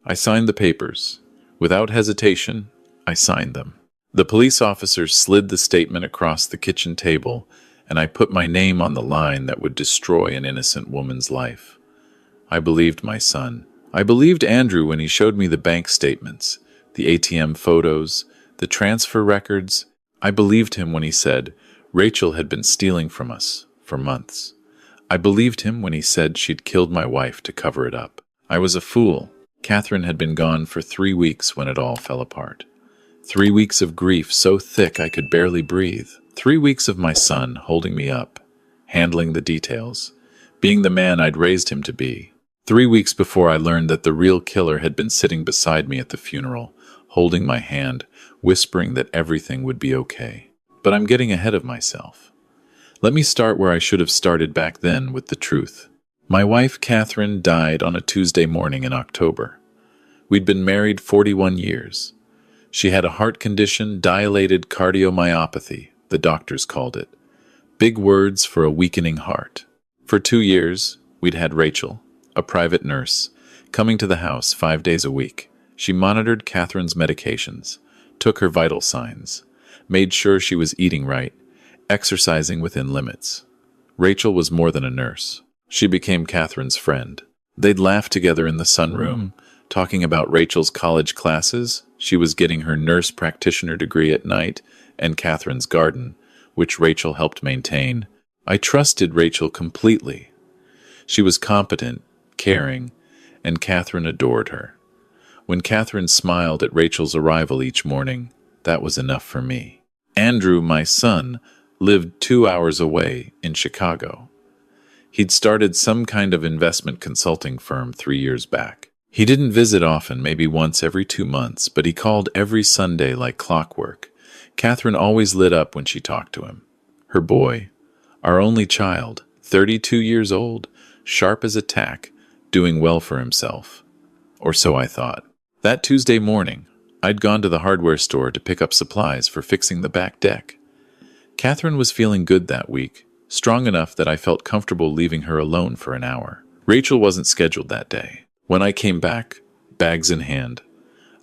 I signed the papers. Without hesitation, I signed them. The police officer slid the statement across the kitchen table, and I put my name on the line that would destroy an innocent woman's life. I believed my son. I believed Andrew when he showed me the bank statements, the ATM photos, the transfer records. I believed him when he said Rachel had been stealing from us for months. I believed him when he said she'd killed my wife to cover it up. I was a fool. Catherine had been gone for 3 weeks when it all fell apart. 3 weeks of grief so thick I could barely breathe. 3 weeks of my son holding me up, handling the details, being the man I'd raised him to be. 3 weeks before I learned that the real killer had been sitting beside me at the funeral, holding my hand, whispering that everything would be okay. But I'm getting ahead of myself. Let me start where I should have started back then with the truth. My wife, Catherine, died on a Tuesday morning in October. We'd been married 41 years. She had a heart condition, dilated cardiomyopathy, the doctors called it. Big words for a weakening heart. For 2 years, we'd had Rachel, a private nurse, coming to the house 5 days a week. She monitored Catherine's medications, took her vital signs, made sure she was eating right, exercising within limits. Rachel was more than a nurse. She became Catherine's friend. They'd laugh together in the sunroom, talking about Rachel's college classes. She was getting her nurse practitioner degree at night, and Catherine's garden, which Rachel helped maintain. I trusted Rachel completely. She was competent, caring, and Catherine adored her. When Catherine smiled at Rachel's arrival each morning, that was enough for me. Andrew, my son, lived 2 hours away in Chicago. He'd started some kind of investment consulting firm 3 years back. He didn't visit often, maybe once every 2 months, but he called every Sunday like clockwork. Catherine always lit up when she talked to him. Her boy, our only child, 32 years old, sharp as a tack, doing well for himself. Or so I thought. That Tuesday morning, I'd gone to the hardware store to pick up supplies for fixing the back deck. Catherine was feeling good that week, strong enough that I felt comfortable leaving her alone for an hour. Rachel wasn't scheduled that day. When I came back, bags in hand,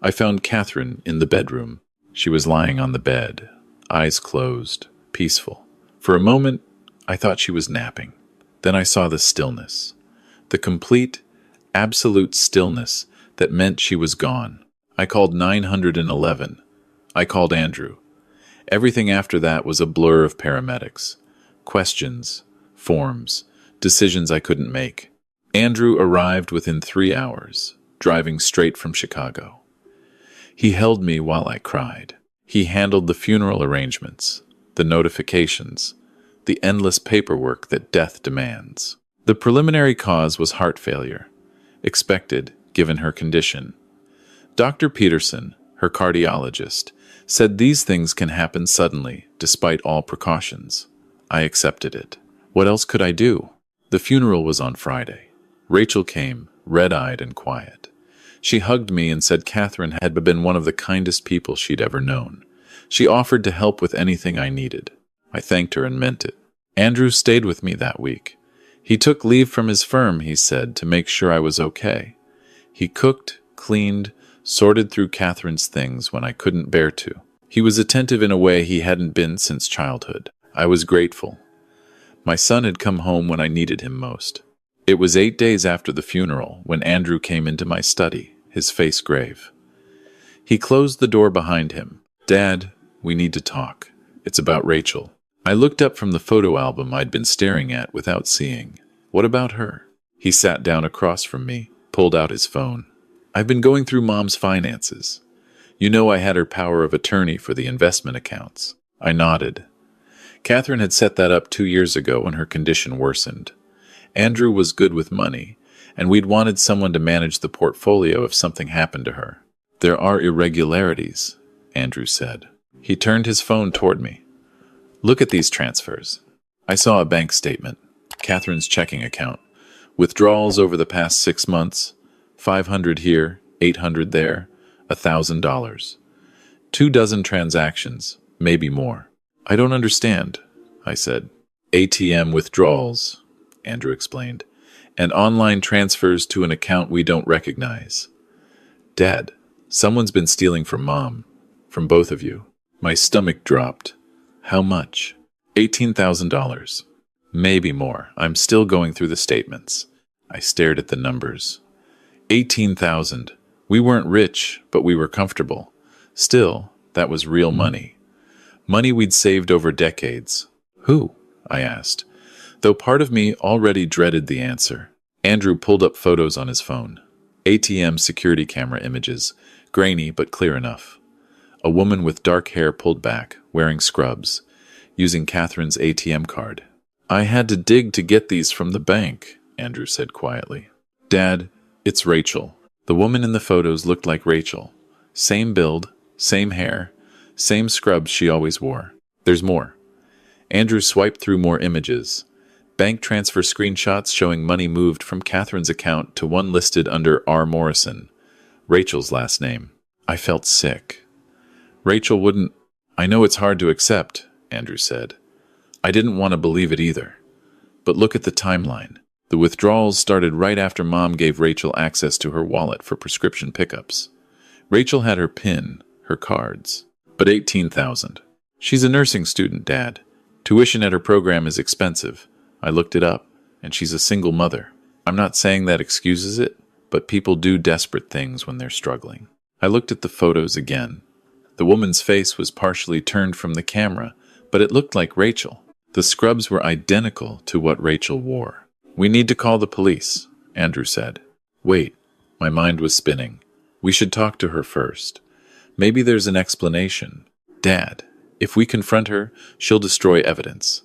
I found Catherine in the bedroom. She was lying on the bed, eyes closed, peaceful. For a moment, I thought she was napping. Then I saw the stillness, the complete, absolute stillness that meant she was gone. I called 911. I called Andrew. Everything after that was a blur of paramedics. Questions, forms, decisions I couldn't make. Andrew arrived within 3 hours, driving straight from Chicago. He held me while I cried. He handled the funeral arrangements, the notifications, the endless paperwork that death demands. The preliminary cause was heart failure, expected given her condition. Dr. Peterson, her cardiologist, said these things can happen suddenly, despite all precautions. I accepted it. What else could I do? The funeral was on Friday. Rachel came, red-eyed and quiet. She hugged me and said Catherine had been one of the kindest people she'd ever known. She offered to help with anything I needed. I thanked her and meant it. Andrew stayed with me that week. He took leave from his firm, he said, to make sure I was okay. He cooked, cleaned, sorted through Catherine's things when I couldn't bear to. He was attentive in a way he hadn't been since childhood. I was grateful. My son had come home when I needed him most. It was 8 days after the funeral when Andrew came into my study, his face grave. He closed the door behind him. "Dad, we need to talk. It's about Rachel." I looked up from the photo album I'd been staring at without seeing. "What about her?" He sat down across from me, pulled out his phone. "I've been going through Mom's finances. You know I had her power of attorney for the investment accounts." I nodded. Catherine had set that up 2 years ago when her condition worsened. Andrew was good with money, and we'd wanted someone to manage the portfolio if something happened to her. "There are irregularities," Andrew said. He turned his phone toward me. "Look at these transfers." I saw a bank statement, Catherine's checking account. Withdrawals over the past 6 months, 500 here, 800 there, $1,000. 24 transactions, maybe more. "I don't understand," I said. "ATM withdrawals," Andrew explained, "and online transfers to an account we don't recognize. Dad, someone's been stealing from Mom. From both of you. My stomach dropped. How much? $18,000. Maybe more. I'm still going through the statements. I stared at the numbers. 18,000. We weren't rich, but we were comfortable. Still, that was real money. Money we'd saved over decades. Who? I asked, though part of me already dreaded the answer. Andrew pulled up photos on his phone. ATM security camera images, grainy but clear enough. A woman with dark hair pulled back, wearing scrubs, using Catherine's ATM card. I had to dig to get these from the bank, Andrew said quietly. Dad, it's Rachel. The woman in the photos looked like Rachel. Same build, same hair, same scrubs she always wore. There's more. Andrew swiped through more images. Bank transfer screenshots showing money moved from Catherine's account to one listed under R. Morrison, Rachel's last name. I felt sick. Rachel wouldn't... I know it's hard to accept, Andrew said. I didn't want to believe it either. But look at the timeline. The withdrawals started right after Mom gave Rachel access to her wallet for prescription pickups. Rachel had her PIN, her cards. But 18,000. She's a nursing student, Dad. Tuition at her program is expensive. I looked it up, and she's a single mother. I'm not saying that excuses it, but people do desperate things when they're struggling. I looked at the photos again. The woman's face was partially turned from the camera, but it looked like Rachel. The scrubs were identical to what Rachel wore. We need to call the police, Andrew said. Wait, my mind was spinning. We should talk to her first. Maybe there's an explanation. Dad, if we confront her, she'll destroy evidence.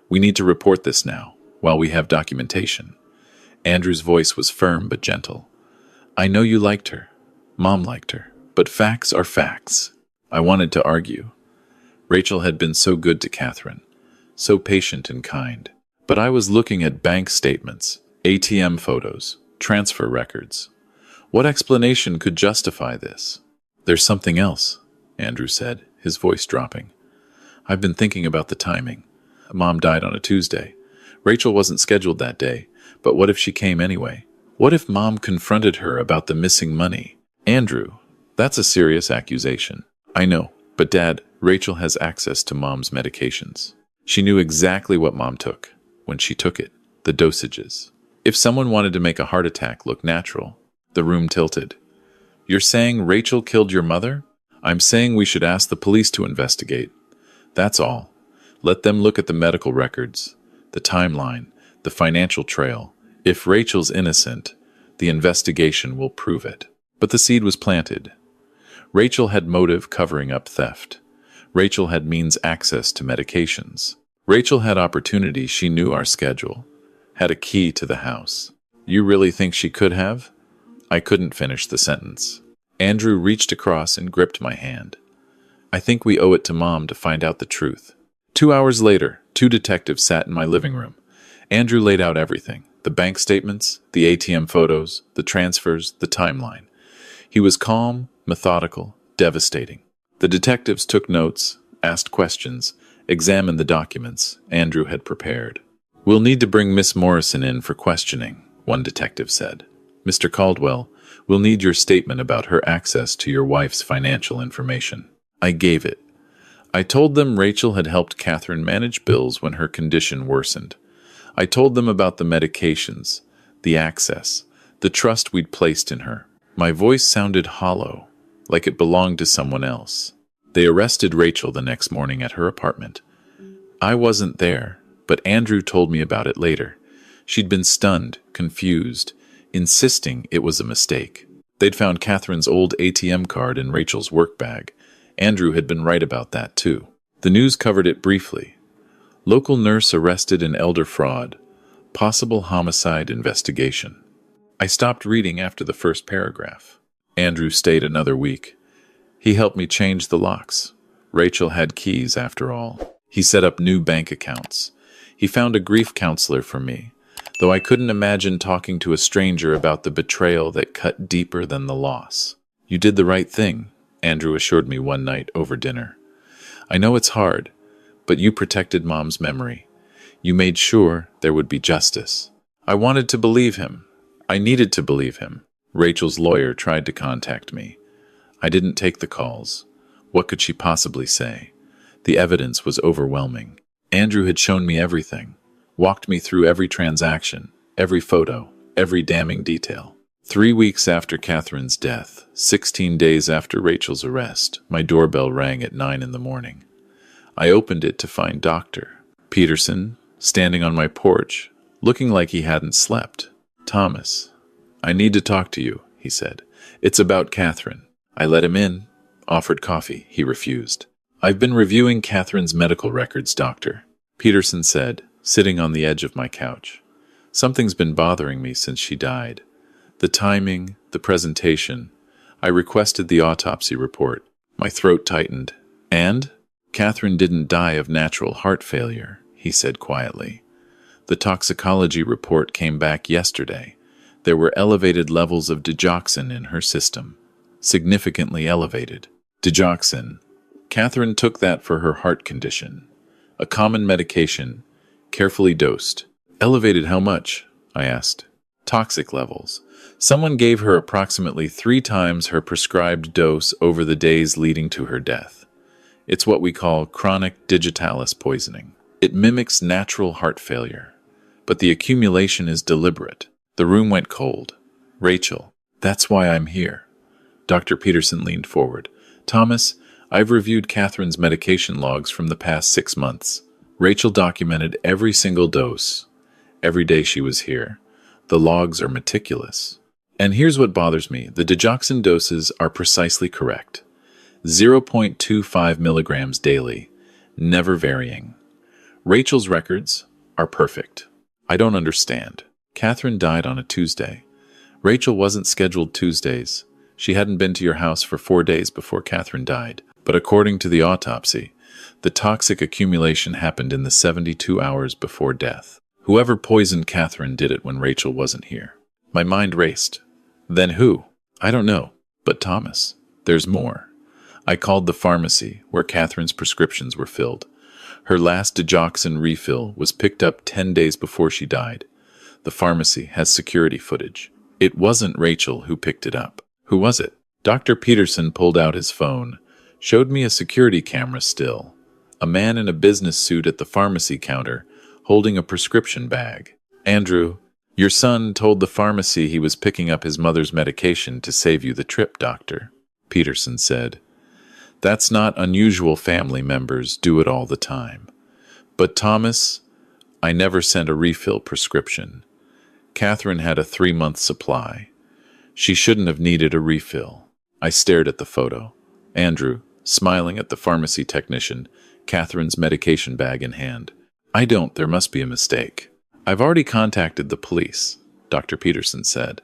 We need to report this now, while we have documentation. Andrew's voice was firm but gentle. I know you liked her. Mom liked her. But facts are facts. I wanted to argue. Rachel had been so good to Catherine, so patient and kind. But I was looking at bank statements, ATM photos, transfer records. What explanation could justify this? There's something else, Andrew said, his voice dropping. I've been thinking about the timing. Mom died on a Tuesday. Rachel wasn't scheduled that day, but what if she came anyway? What if Mom confronted her about the missing money? Andrew, that's a serious accusation. I know, but Dad, Rachel has access to Mom's medications. She knew exactly what Mom took, when she took it, the dosages. If someone wanted to make a heart attack look natural, the room tilted. You're saying Rachel killed your mother? I'm saying we should ask the police to investigate. That's all. Let them look at the medical records, the timeline, the financial trail. If Rachel's innocent, the investigation will prove it. But the seed was planted. Rachel had motive covering up theft. Rachel had means access to medications. Rachel had opportunity. She knew our schedule, had a key to the house. You really think she could have? I couldn't finish the sentence. Andrew reached across and gripped my hand. I think we owe it to Mom to find out the truth. 2 hours later, 2 detectives sat in my living room. Andrew laid out everything. The bank statements, the ATM photos, the transfers, the timeline. He was calm, methodical, devastating. The detectives took notes, asked questions, examined the documents Andrew had prepared. We'll need to bring Miss Morrison in for questioning, one detective said. Mr. Caldwell, we'll need your statement about her access to your wife's financial information. I gave it. I told them Rachel had helped Catherine manage bills when her condition worsened. I told them about the medications, the access, the trust we'd placed in her. My voice sounded hollow, like it belonged to someone else. They arrested Rachel the next morning at her apartment. I wasn't there, but Andrew told me about it later. She'd been stunned, confused, insisting it was a mistake. They'd found Catherine's old ATM card in Rachel's work bag. Andrew had been right about that, too. The news covered it briefly. Local nurse arrested in elder fraud. Possible homicide investigation. I stopped reading after the first paragraph. Andrew stayed another week. He helped me change the locks. Rachel had keys, after all. He set up new bank accounts. He found a grief counselor for me, though I couldn't imagine talking to a stranger about the betrayal that cut deeper than the loss. You did the right thing, Andrew assured me one night over dinner. I know it's hard, but you protected Mom's memory. You made sure there would be justice. I wanted to believe him. I needed to believe him. Rachel's lawyer tried to contact me. I didn't take the calls. What could she possibly say? The evidence was overwhelming. Andrew had shown me everything, walked me through every transaction, every photo, every damning detail. 3 weeks after Catherine's death, 16 days after Rachel's arrest, my doorbell rang at 9 in the morning. I opened it to find Dr. Peterson standing on my porch, looking like he hadn't slept. "Thomas, I need to talk to you," he said. "It's about Catherine." I let him in, offered coffee. He refused. "I've been reviewing Catherine's medical records, doctor," Peterson said, sitting on the edge of my couch. "Something's been bothering me since she died. The timing, the presentation. I requested the autopsy report. My throat tightened. "And? Catherine didn't die of natural heart failure," he said quietly. "The toxicology report came back yesterday. There were elevated levels of digoxin in her system. Significantly elevated. Digoxin. Catherine took that for her heart condition. A common medication, carefully dosed. Elevated how much?" I asked. "Toxic levels. Someone gave her approximately 3 times her prescribed dose over the days leading to her death. It's what we call chronic digitalis poisoning. It mimics natural heart failure, but the accumulation is deliberate." The room went cold. "Rachel, that's why I'm here." Dr. Peterson leaned forward. "Thomas, I've reviewed Catherine's medication logs from the past 6 months. Rachel documented every single dose, every day she was here. The logs are meticulous. And here's what bothers me. The digoxin doses are precisely correct. 0.25 milligrams daily, never varying. Rachel's records are perfect. I don't understand. Catherine died on a Tuesday. Rachel wasn't scheduled Tuesdays. She hadn't been to your house for 4 days before Catherine died. But according to the autopsy, the toxic accumulation happened in the 72 hours before death. Whoever poisoned Catherine did it when Rachel wasn't here." My mind raced. "Then who?" "I don't know. But Thomas, there's more." I called the pharmacy where Catherine's prescriptions were filled. Her last digoxin refill was picked up 10 days before she died. The pharmacy has security footage. It wasn't Rachel who picked it up. Who was it? Dr. Peterson pulled out his phone, showed me a security camera still. A man in a business suit at the pharmacy counter, holding a prescription bag. "Andrew, your son told the pharmacy he was picking up his mother's medication to save you the trip, doctor," Peterson said. "That's not unusual. Family members do it all the time. But Thomas, I never sent a refill prescription. Catherine had a 3-month supply. She shouldn't have needed a refill." I stared at the photo. Andrew, smiling at the pharmacy technician, Catherine's medication bag in hand. There must be a mistake." "I've already contacted the police," Dr. Peterson said.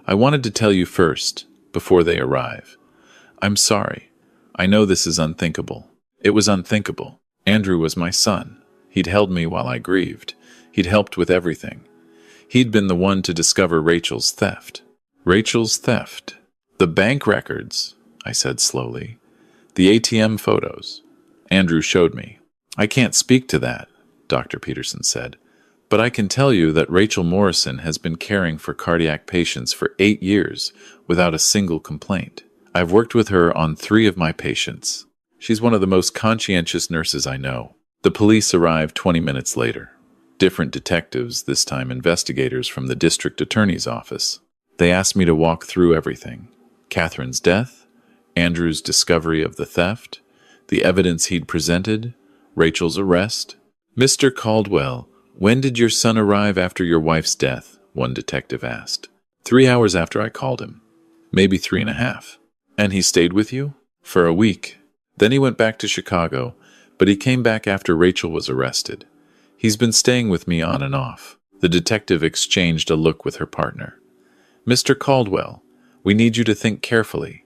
"I wanted to tell you first, before they arrive. I'm sorry. I know this is unthinkable." It was unthinkable. Andrew was my son. He'd held me while I grieved. He'd helped with everything. He'd been the one to discover Rachel's theft. Rachel's theft. "The bank records," I said slowly. "The ATM photos." Andrew showed me. "I can't speak to that," Dr. Peterson said. "But I can tell you that Rachel Morrison has been caring for cardiac patients for 8 years without a single complaint. I've worked with her on 3 of my patients. She's one of the most conscientious nurses I know." The police arrived 20 minutes later. Different detectives, this time investigators from the district attorney's office. They asked me to walk through everything. Catherine's death, Andrew's discovery of the theft, the evidence he'd presented, Rachel's arrest. "Mr. Caldwell, when did your son arrive after your wife's death?" one detective asked. 3 hours after I called him. Maybe 3.5. "And he stayed with you?" "For a week. Then he went back to Chicago, but he came back after Rachel was arrested. He's been staying with me on and off." The detective exchanged a look with her partner. "Mr. Caldwell, we need you to think carefully.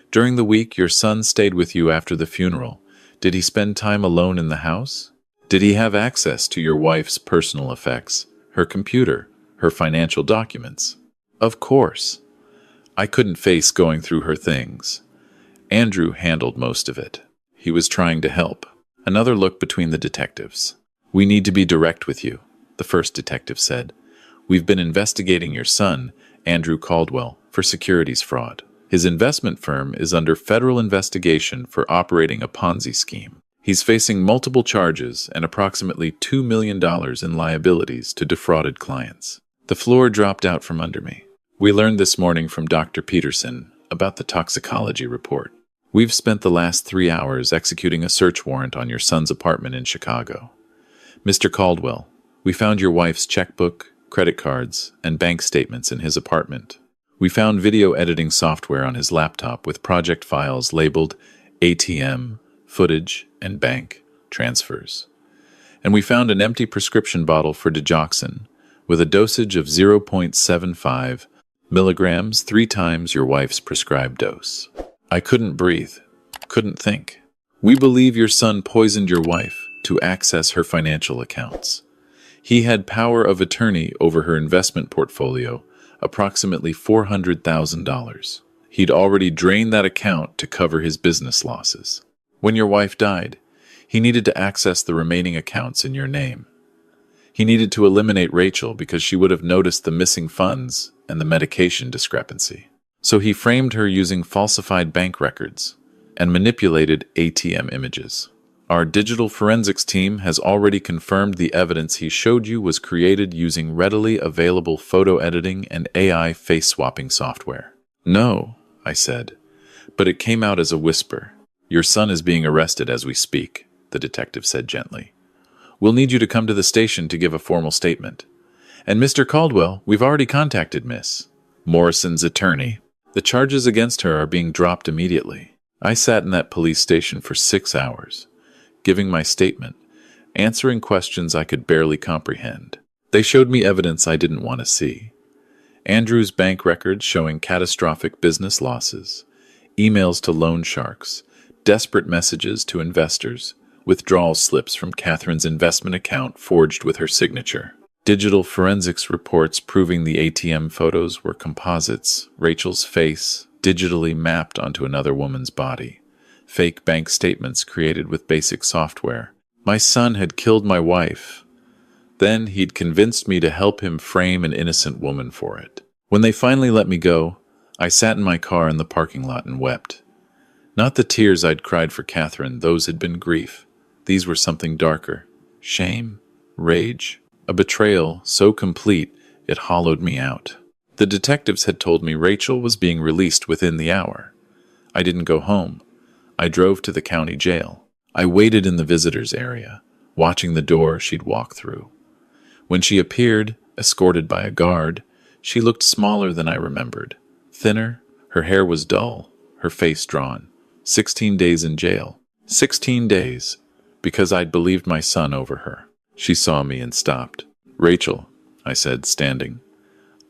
During the week your son stayed with you after the funeral. Did he spend time alone in the house? Did he have access to your wife's personal effects, her computer, her financial documents?" "Of course." I couldn't face going through her things. Andrew handled most of it. He was trying to help. Another look between the detectives. "We need to be direct with you," the first detective said. "We've been investigating your son, Andrew Caldwell, for securities fraud. His investment firm is under federal investigation for operating a Ponzi scheme. He's facing multiple charges and approximately $2 million in liabilities to defrauded clients. The floor dropped out from under me. We learned this morning from Dr. Peterson about the toxicology report. We've spent the last 3 hours executing a search warrant on your son's apartment in Chicago. Mr. Caldwell, we found your wife's checkbook, credit cards, and bank statements in his apartment. We found video editing software on his laptop with project files labeled ATM, footage, and bank transfers. And we found an empty prescription bottle for digoxin with a dosage of 0.75 milligrams, 3 times your wife's prescribed dose. I couldn't breathe, couldn't think. We believe your son poisoned your wife to access her financial accounts. He had power of attorney over her investment portfolio, approximately $400,000. He'd already drained that account to cover his business losses. When your wife died, he needed to access the remaining accounts in your name. He needed to eliminate Rachel because she would have noticed the missing funds and the medication discrepancy. So he framed her using falsified bank records and manipulated ATM images. Our digital forensics team has already confirmed the evidence he showed you was created using readily available photo editing and AI face-swapping software. No, I said, but it came out as a whisper. Your son is being arrested as we speak, the detective said gently. We'll need you to come to the station to give a formal statement. And Mr. Caldwell, we've already contacted Miss Morrison's attorney. The charges against her are being dropped immediately. I sat in that police station for 6 hours, giving my statement, answering questions I could barely comprehend. They showed me evidence I didn't want to see. Andrew's bank records showing catastrophic business losses, emails to loan sharks, desperate messages to investors, withdrawal slips from Catherine's investment account forged with her signature. Digital forensics reports proving the ATM photos were composites, Rachel's face digitally mapped onto another woman's body, fake bank statements created with basic software. My son had killed my wife. Then he'd convinced me to help him frame an innocent woman for it. When they finally let me go, I sat in my car in the parking lot and wept. Not the tears I'd cried for Catherine, those had been grief. These were something darker. Shame, rage, a betrayal so complete it hollowed me out. The detectives had told me Rachel was being released within the hour. I didn't go home. I drove to the county jail. I waited in the visitors area, watching the door she'd walk through. When she appeared, escorted by a guard, she looked smaller than I remembered. Thinner, her hair was dull, her face drawn. 16 days in jail. 16 days, because I'd believed my son over her. She saw me and stopped. Rachel, I said, standing.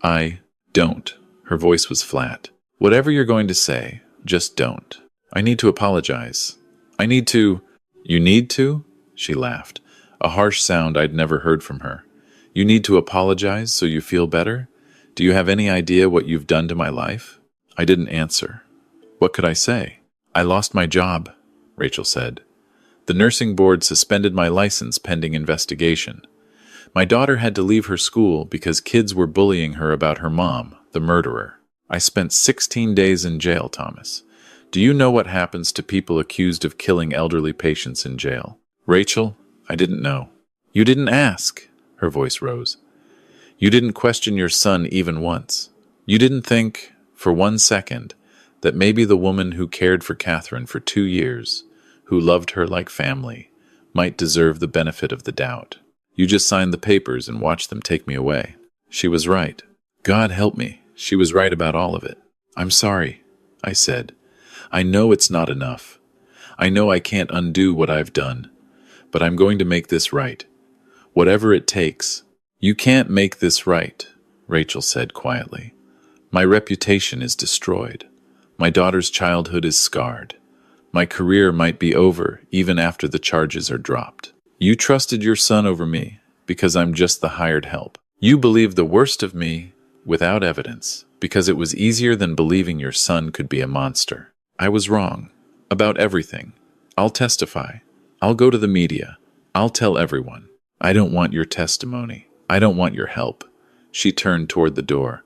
I don't. Her voice was flat. Whatever you're going to say, just don't. I need to apologize. I need to... You need to? She laughed, a harsh sound I'd never heard from her. You need to apologize so you feel better? Do you have any idea what you've done to my life? I didn't answer. What could I say? I lost my job, Rachel said. The nursing board suspended my license pending investigation. My daughter had to leave her school because kids were bullying her about her mom, the murderer. I spent 16 days in jail, Thomas. Do you know what happens to people accused of killing elderly patients in jail? Rachel, I didn't know. You didn't ask, her voice rose. You didn't question your son even once. You didn't think, for 1 second, that maybe the woman who cared for Catherine for 2 years, who loved her like family, might deserve the benefit of the doubt. You just signed the papers and watched them take me away. She was right. God help me, she was right about all of it. I'm sorry, I said. I know it's not enough. I know I can't undo what I've done, but I'm going to make this right. Whatever it takes. You can't make this right, Rachel said quietly. My reputation is destroyed. My daughter's childhood is scarred. My career might be over even after the charges are dropped. You trusted your son over me because I'm just the hired help. You believed the worst of me without evidence because it was easier than believing your son could be a monster. I was wrong about everything. I'll testify. I'll go to the media. I'll tell everyone. I don't want your testimony. I don't want your help. She turned toward the door.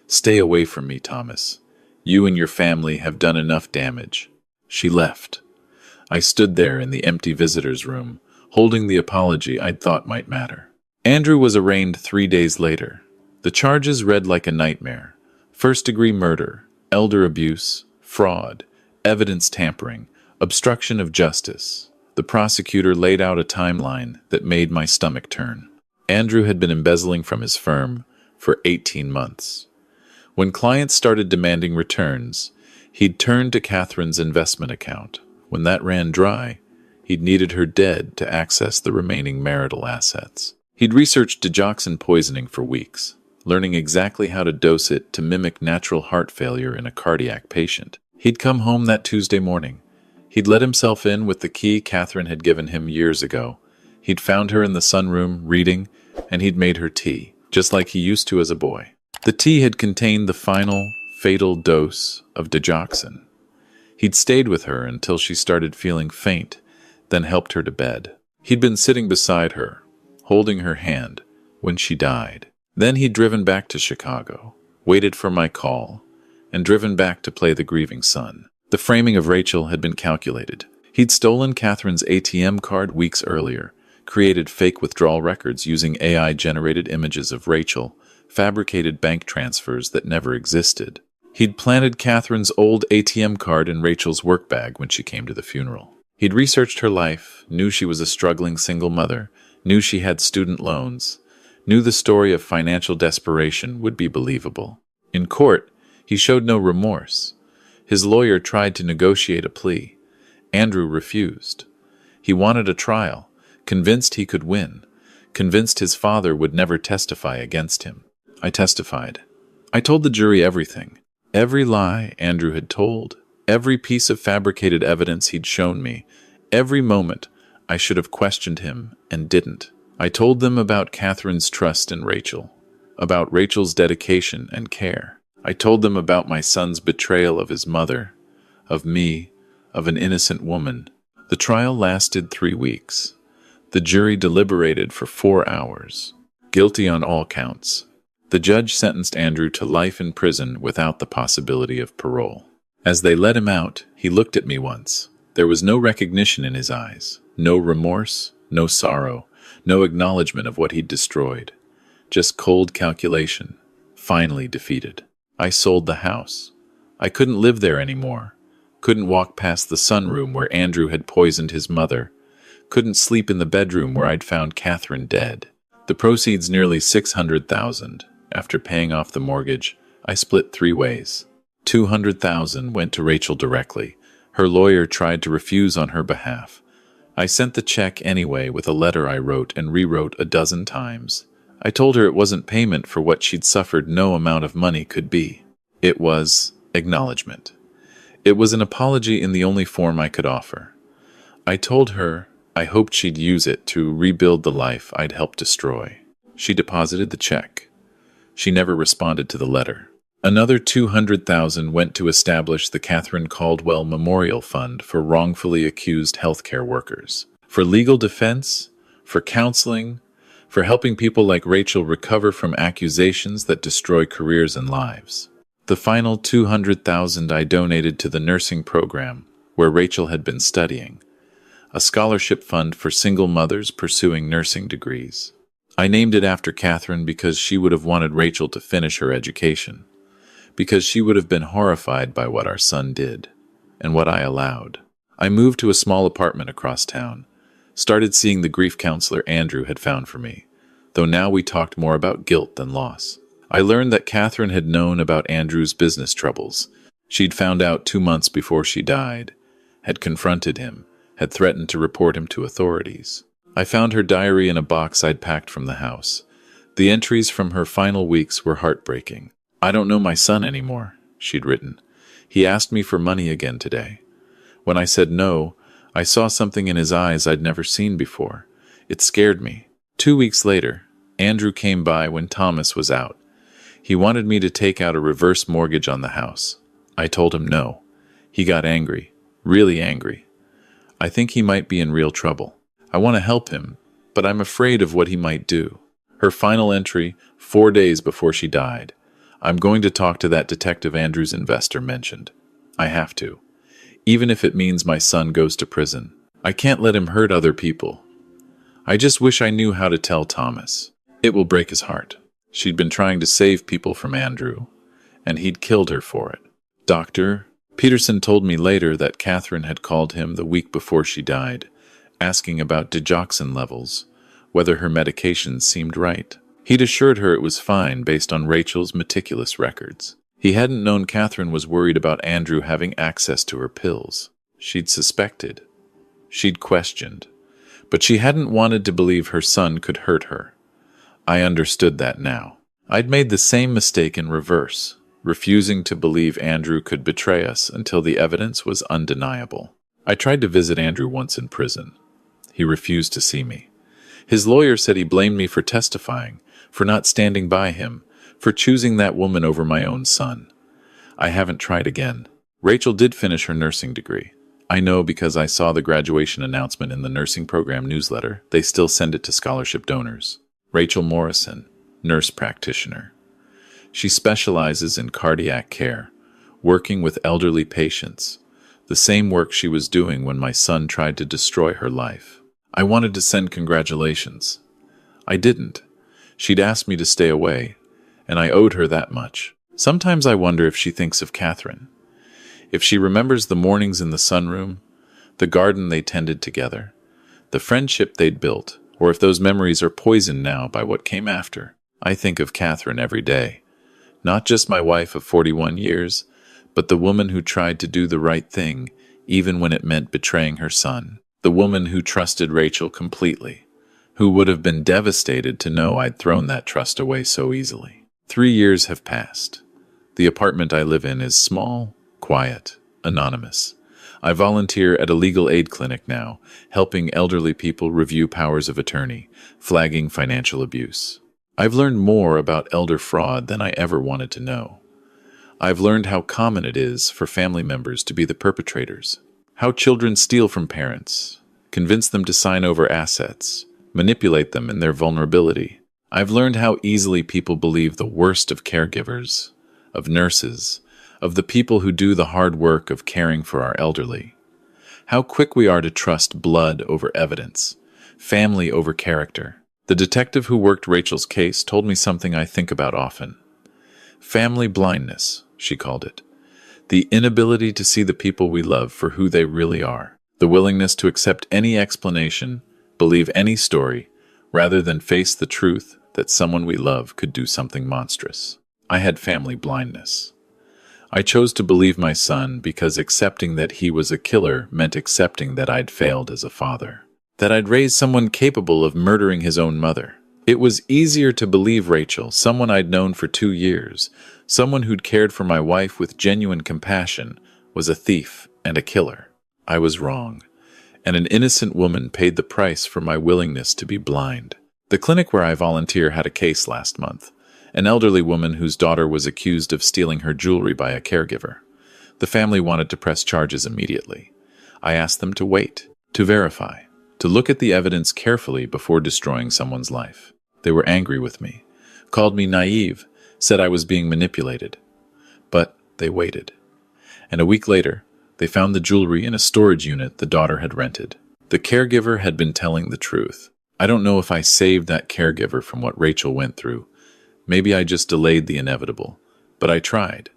"Stay away from me, Thomas. You and your family have done enough damage." She left. I stood there in the empty visitor's room, holding the apology I'd thought might matter. Andrew was arraigned 3 days later. The charges read like a nightmare: first-degree murder, elder abuse, fraud, evidence tampering, obstruction of justice. The prosecutor laid out a timeline that made my stomach turn. Andrew had been embezzling from his firm for 18 months. When clients started demanding returns, he'd turned to Catherine's investment account. When that ran dry, he'd needed her dead to access the remaining marital assets. He'd researched digoxin poisoning for weeks, learning exactly how to dose it to mimic natural heart failure in a cardiac patient. He'd come home that Tuesday morning. He'd let himself in with the key Catherine had given him years ago. He'd found her in the sunroom, reading, and he'd made her tea, just like he used to as a boy. The tea had contained the final, fatal dose of digoxin. He'd stayed with her until she started feeling faint, then helped her to bed. He'd been sitting beside her, holding her hand, when she died. Then he'd driven back to Chicago, waited for my call, and driven back to play the grieving son. The framing of Rachel had been calculated. He'd stolen Catherine's ATM card weeks earlier, created fake withdrawal records using AI-generated images of Rachel, fabricated bank transfers that never existed. He'd planted Catherine's old ATM card in Rachel's work bag when she came to the funeral. He'd researched her life, knew she was a struggling single mother, knew she had student loans, knew the story of financial desperation would be believable. In court, he showed no remorse. His lawyer tried to negotiate a plea. Andrew refused. He wanted a trial, convinced he could win, convinced his father would never testify against him. I testified. I told the jury everything. Every lie Andrew had told, every piece of fabricated evidence he'd shown me, every moment I should have questioned him and didn't. I told them about Catherine's trust in Rachel, about Rachel's dedication and care. I told them about my son's betrayal of his mother, of me, of an innocent woman. The trial lasted 3 weeks. The jury deliberated for 4 hours. Guilty on all counts. The judge sentenced Andrew to life in prison without the possibility of parole. As they let him out, he looked at me once. There was no recognition in his eyes, no remorse, no sorrow, no acknowledgement of what he'd destroyed. Just cold calculation, finally defeated. I sold the house. I couldn't live there anymore. Couldn't walk past the sunroom where Andrew had poisoned his mother. Couldn't sleep in the bedroom where I'd found Catherine dead. The proceeds, nearly $600,000. After paying off the mortgage, I split 3 ways. $200,000 went to Rachel directly. Her lawyer tried to refuse on her behalf. I sent the check anyway with a letter I wrote and rewrote a dozen times. I told her it wasn't payment for what she'd suffered. No amount of money could be. It was acknowledgement. It was an apology in the only form I could offer. I told her I hoped she'd use it to rebuild the life I'd helped destroy. She deposited the check. She never responded to the letter. Another $200,000 went to establish the Catherine Caldwell Memorial Fund for wrongfully accused healthcare workers, for legal defense, for counseling, for helping people like Rachel recover from accusations that destroy careers and lives. The final $200,000 I donated to the nursing program where Rachel had been studying, a scholarship fund for single mothers pursuing nursing degrees. I named it after Catherine because she would have wanted Rachel to finish her education, because she would have been horrified by what our son did, and what I allowed. I moved to a small apartment across town, started seeing the grief counselor Andrew had found for me, though now we talked more about guilt than loss. I learned that Catherine had known about Andrew's business troubles. She'd found out 2 months before she died, had confronted him, had threatened to report him to authorities. I found her diary in a box I'd packed from the house. The entries from her final weeks were heartbreaking. "I don't know my son anymore," she'd written. "He asked me for money again today. When I said no, I saw something in his eyes I'd never seen before. It scared me." 2 weeks later, Andrew came by when Thomas was out. He wanted me to take out a reverse mortgage on the house. I told him no. He got angry, really angry. I think he might be in real trouble. I want to help him, but I'm afraid of what he might do. Her final entry, 4 days before she died. I'm going to talk to that Detective Andrews investor mentioned. I have to. Even if it means my son goes to prison. I can't let him hurt other people. I just wish I knew how to tell Thomas. It will break his heart. She'd been trying to save people from Andrew, and he'd killed her for it. Dr. Peterson told me later that Catherine had called him the week before she died, asking about digoxin levels, whether her medications seemed right. He'd assured her it was fine based on Rachel's meticulous records. He hadn't known Catherine was worried about Andrew having access to her pills. She'd suspected. She'd questioned. But she hadn't wanted to believe her son could hurt her. I understood that now. I'd made the same mistake in reverse, refusing to believe Andrew could betray us until the evidence was undeniable. I tried to visit Andrew once in prison. He refused to see me. His lawyer said he blamed me for testifying, for not standing by him, for choosing that woman over my own son. I haven't tried again. Rachel did finish her nursing degree. I know because I saw the graduation announcement in the nursing program newsletter. They still send it to scholarship donors. Rachel Morrison, nurse practitioner. She specializes in cardiac care, working with elderly patients, the same work she was doing when my son tried to destroy her life. I wanted to send congratulations. I didn't. She'd asked me to stay away, and I owed her that much. Sometimes I wonder if she thinks of Catherine. If she remembers the mornings in the sunroom, the garden they tended together, the friendship they'd built, or if those memories are poisoned now by what came after. I think of Catherine every day. Not just my wife of 41 years, but the woman who tried to do the right thing, even when it meant betraying her son. The woman who trusted Rachel completely, who would have been devastated to know I'd thrown that trust away so easily. 3 years have passed. The apartment I live in is small, quiet, anonymous. I volunteer at a legal aid clinic now, helping elderly people review powers of attorney, flagging financial abuse. I've learned more about elder fraud than I ever wanted to know. I've learned how common it is for family members to be the perpetrators, how children steal from parents, convince them to sign over assets, manipulate them in their vulnerability. I've learned how easily people believe the worst of caregivers, of nurses, of the people who do the hard work of caring for our elderly. How quick we are to trust blood over evidence, family over character. The detective who worked Rachel's case told me something I think about often. Family blindness, she called it. The inability to see the people we love for who they really are. The willingness to accept any explanation, believe any story, rather than face the truth that someone we love could do something monstrous. I had family blindness. I chose to believe my son because accepting that he was a killer meant accepting that I'd failed as a father, that I'd raised someone capable of murdering his own mother. It was easier to believe Rachel, someone I'd known for 2 years, someone who'd cared for my wife with genuine compassion, was a thief and a killer. I was wrong, and an innocent woman paid the price for my willingness to be blind. The clinic where I volunteer had a case last month. An elderly woman whose daughter was accused of stealing her jewelry by a caregiver. The family wanted to press charges immediately. I asked them to wait, to verify, to look at the evidence carefully before destroying someone's life. They were angry with me, called me naive, said I was being manipulated. But they waited. And a week later, they found the jewelry in a storage unit the daughter had rented. The caregiver had been telling the truth. I don't know if I saved that caregiver from what Rachel went through. Maybe I just delayed the inevitable, but I tried.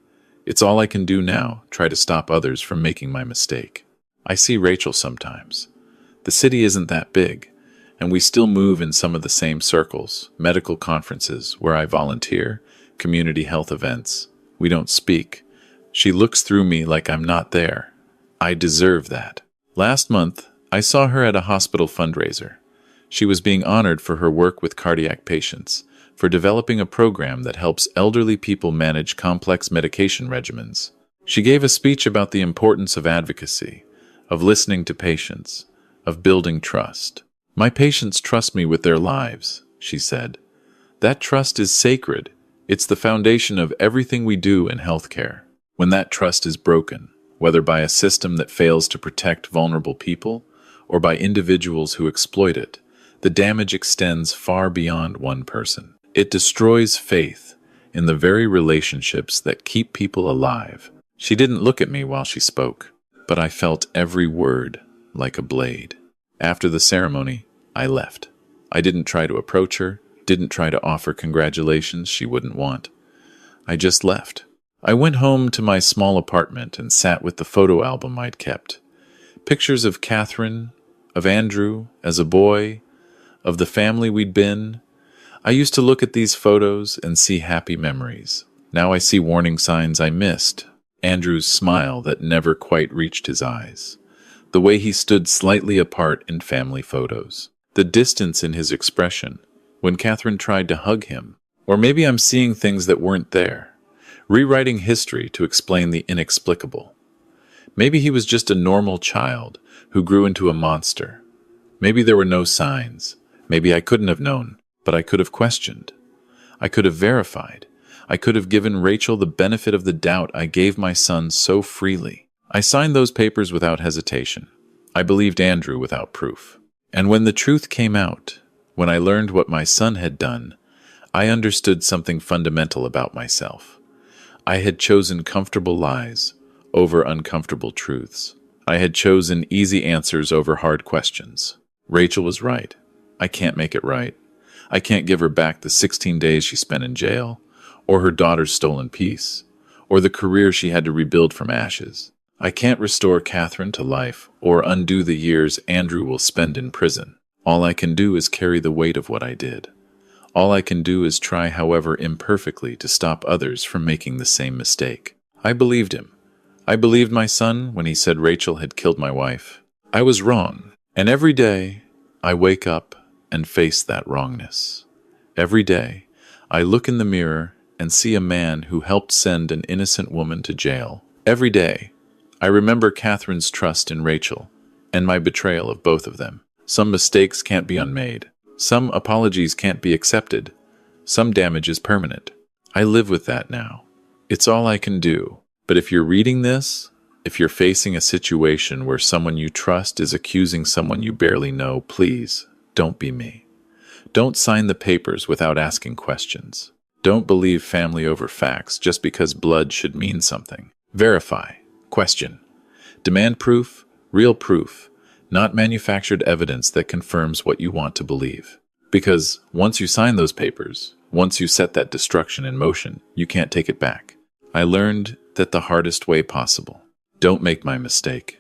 It's all I can do now, try to stop others from making my mistake. I see Rachel sometimes. The city isn't that big, and we still move in some of the same circles, medical conferences where I volunteer, community health events. We don't speak. She looks through me like I'm not there. I deserve that. Last month, I saw her at a hospital fundraiser. She was being honored for her work with cardiac patients, for developing a program that helps elderly people manage complex medication regimens. She gave a speech about the importance of advocacy, of listening to patients, of building trust. My patients trust me with their lives, she said. That trust is sacred. It's the foundation of everything we do in healthcare. When that trust is broken, whether by a system that fails to protect vulnerable people or by individuals who exploit it, the damage extends far beyond one person. It destroys faith. in the very relationships that keep people alive. She didn't look at me while she spoke, but I felt every word like a blade. After the ceremony, I left. I didn't try to approach her, didn't try to offer congratulations she wouldn't want. I just left. I went home to my small apartment and sat with the photo album I'd kept. Pictures of Catherine, of Andrew as a boy, of the family we'd been. I used to look at these photos and see happy memories. Now I see warning signs I missed. Andrew's smile that never quite reached his eyes. The way he stood slightly apart in family photos. The distance in his expression when Catherine tried to hug him. Or maybe I'm seeing things that weren't there. Rewriting history to explain the inexplicable. Maybe he was just a normal child who grew into a monster. Maybe there were no signs. Maybe I couldn't have known, but I could have questioned. I could have verified. I could have given Rachel the benefit of the doubt I gave my son so freely. I signed those papers without hesitation. I believed Andrew without proof. And when the truth came out, when I learned what my son had done, I understood something fundamental about myself. I had chosen comfortable lies over uncomfortable truths. I had chosen easy answers over hard questions. Rachel was right. I can't make it right. I can't give her back the 16 days she spent in jail, or her daughter's stolen peace, or the career she had to rebuild from ashes. I can't restore Catherine to life or undo the years Andrew will spend in prison. All I can do is carry the weight of what I did. All I can do is try, however imperfectly, to stop others from making the same mistake. I believed him. I believed my son when he said Rachel had killed my wife. I was wrong, and every day I wake up and face that wrongness. Every day I look in the mirror and see a man who helped send an innocent woman to jail. Every day I remember Catherine's trust in Rachel and my betrayal of both of them. Some mistakes can't be unmade. Some apologies can't be accepted. Some damage is permanent. I live with that now. It's all I can do. But if you're reading this, if you're facing a situation where someone you trust is accusing someone you barely know, please don't be me. Don't sign the papers without asking questions. Don't believe family over facts just because blood should mean something. Verify. Question. Demand proof, real proof, not manufactured evidence that confirms what you want to believe. Because once you sign those papers, once you set that destruction in motion, you can't take it back. I learned that the hardest way possible. Don't make my mistake.